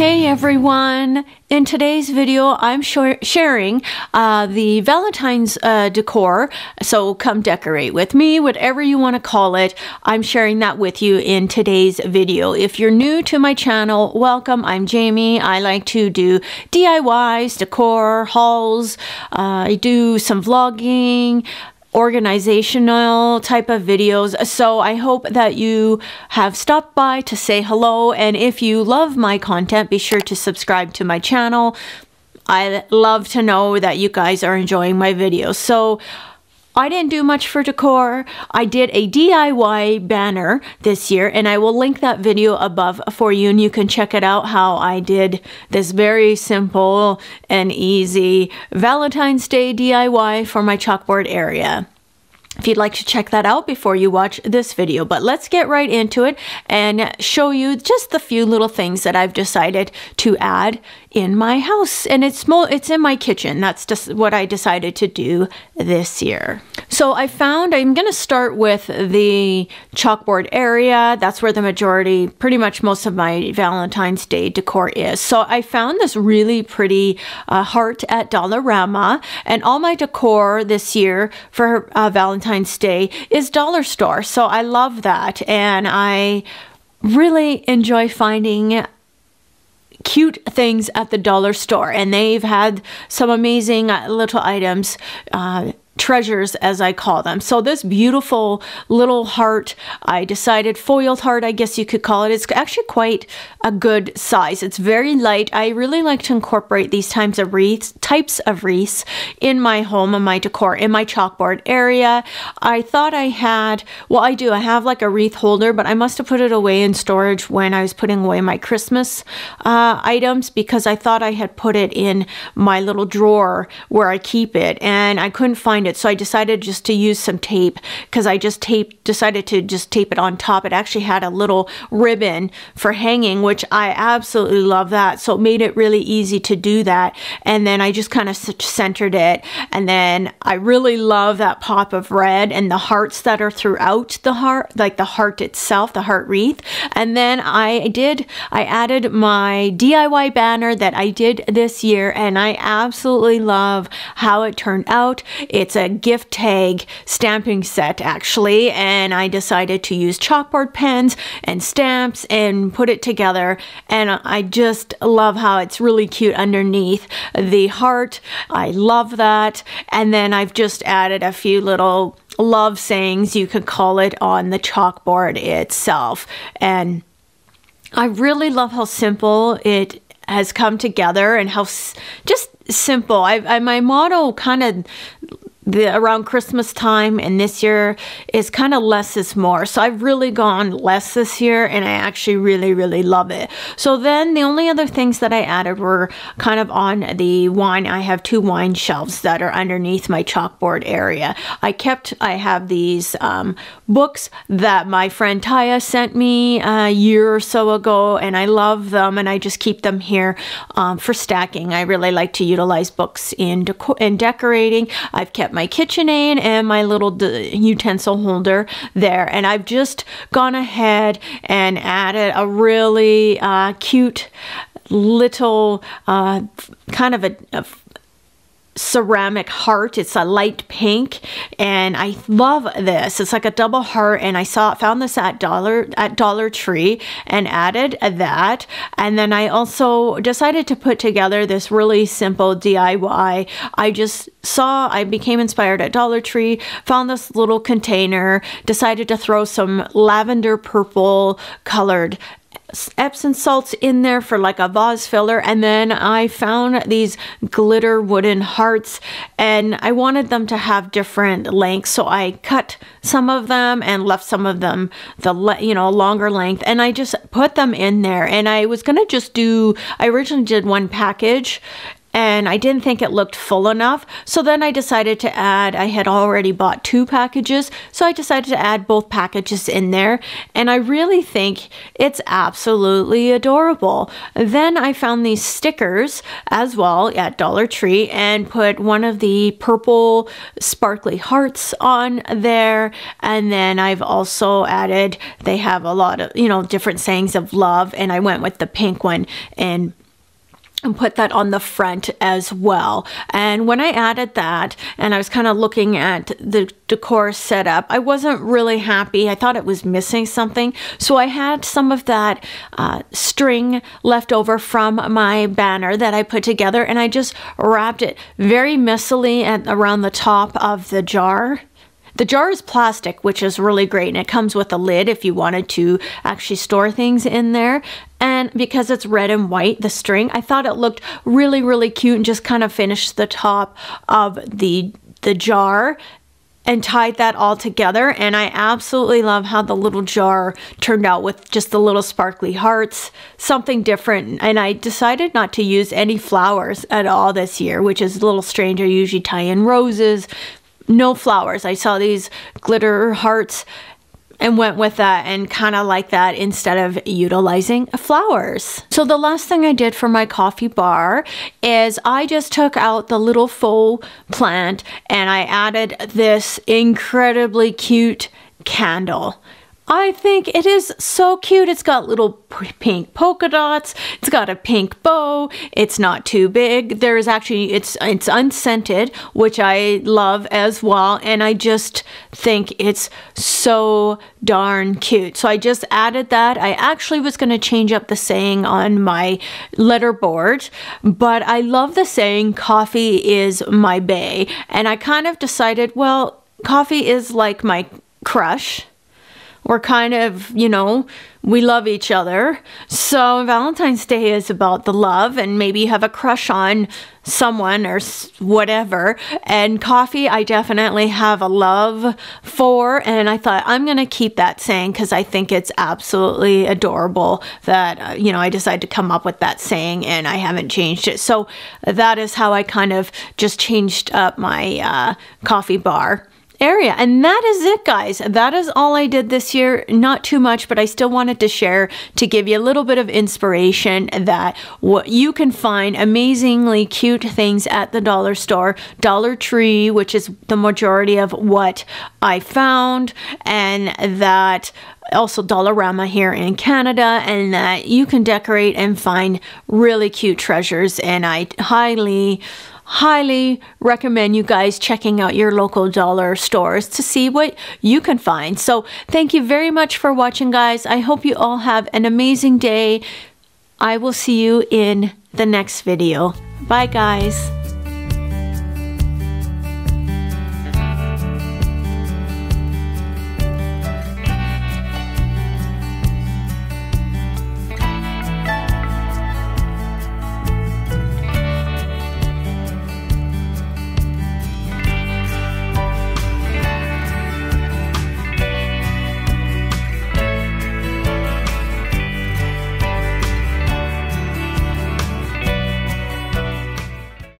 Hey everyone! In today's video, I'm sharing the Valentine's decor, so come decorate with me, whatever you want to call it. I'm sharing that with you in today's video. If you're new to my channel, welcome. I'm Jamie. I like to do DIYs, decor, hauls. I do some vlogging, organizational type of videos, so I hope that you have stopped by to say hello, and if you love my content, be sure to subscribe to my channel. I love to know that you guys are enjoying my videos. So I didn't do much for decor. I did a DIY banner this year, and I will link that video above for you, and you can check it out how I did this very simple and easy Valentine's Day DIY for my chalkboard area. If you'd like to check that out before you watch this video. But let's get right into it and show you just the few little things that I've decided to add in my house. And it's in my kitchen. That's just what I decided to do this year. So I'm going to start with the chalkboard area. That's where the majority, pretty much most of my Valentine's Day decor is. So I found this really pretty heart at Dollarama, and all my decor this year for Valentine's Day is dollar store. So I love that, and I really enjoy finding cute things at the dollar store, and they've had some amazing little items, treasures as I call them. So this beautiful little heart, I decided foiled heart, I guess you could call it. It's actually quite a good size. It's very light. I really like to incorporate these types of wreaths in my home and my decor, in my chalkboard area. I thought I had, well, I do. I have like a wreath holder, but I must have put it away in storage when I was putting away my Christmas items, because I thought I had put it in my little drawer where I keep it, and I couldn't find it. So I decided just to use some tape, because I decided to just tape it on top. It actually had a little ribbon for hanging, which I absolutely love that. So it made it really easy to do that. And then I just kind of centered it. And then I really love that pop of red and the hearts that are throughout the heart, like the heart itself, the heart wreath. And then I added my DIY banner that I did this year, and I absolutely love how it turned out. It's a gift tag stamping set actually, and I decided to use chalkboard pens and stamps and put it together, and I just love how it's really cute underneath the heart. I love that. And then I've just added a few little love sayings, you could call it, on the chalkboard itself, and I really love how simple it has come together and how just simple. My motto kind of around Christmas time and this year is kind of less is more. So I've really gone less this year, and I actually really love it. So then the only other things that I added were kind of on the wine. I have two wine shelves that are underneath my chalkboard area. I have these books that my friend Taya sent me a year or so ago, and I love them, and I just keep them here for stacking. I really like to utilize books in decorating. I've kept my KitchenAid and my little utensil holder there, and I've just gone ahead and added a really cute little kind of a ceramic heart. It's a light pink, and I love this. It's like a double heart, and I found this at Dollar Tree and added that. And then I also decided to put together this really simple DIY. I became inspired at Dollar Tree, found this little container, decided to throw some lavender purple colored Epsom salts in there for like a vase filler, and then I found these glitter wooden hearts, and I wanted them to have different lengths, so I cut some of them and left some of them longer length, and I just put them in there. And I was gonna I originally did one package, and I didn't think it looked full enough. So then I decided to add, I had already bought 2 packages, so I decided to add both packages in there, and I really think it's absolutely adorable. Then I found these stickers as well at Dollar Tree and put one of the purple sparkly hearts on there, and then I've also added, they have a lot of, you know, different sayings of love, and I went with the pink one and put that on the front as well. And when I added that, and I was kind of looking at the decor setup, I wasn't really happy. I thought it was missing something. So I had some of that string left over from my banner that I put together, and I just wrapped it very messily around the top of the jar. The jar is plastic, which is really great, and it comes with a lid if you wanted to actually store things in there. And because it's red and white, the string, I thought it looked really, really cute, and just kind of finished the top of the jar and tied that all together. And I absolutely love how the little jar turned out with just the little sparkly hearts, something different. And I decided not to use any flowers at all this year, which is a little strange. I usually tie in roses. No flowers. I saw these glitter hearts and went with that and kind of like that instead of utilizing flowers. So the last thing I did for my coffee bar is I just took out the little faux plant and I added this incredibly cute candle. I think it is so cute. It's got little pink polka dots. It's got a pink bow. It's not too big. There is actually, it's unscented, which I love as well. And I just think it's so darn cute. So I just added that. I actually was going to change up the saying on my letterboard, but I love the saying, coffee is my bae. And I kind of decided, well, coffee is like my crush. We're kind of, you know, we love each other. So Valentine's Day is about the love, and maybe you have a crush on someone or whatever. And coffee, I definitely have a love for, and I thought I'm going to keep that saying because I think it's absolutely adorable that, you know, I decided to come up with that saying and I haven't changed it. So that is how I kind of just changed up my coffee bar area. And that is it, guys. That is all I did this year. Not too much, but I still wanted to share to give you a little bit of inspiration that what you can find amazingly cute things at the dollar store, Dollar Tree, which is the majority of what I found, and that also Dollarama here in Canada, and that you can decorate and find really cute treasures. And I highly recommend you guys checking out your local dollar stores to see what you can find. So thank you very much for watching, guys. I hope you all have an amazing day. I will see you in the next video. Bye, guys.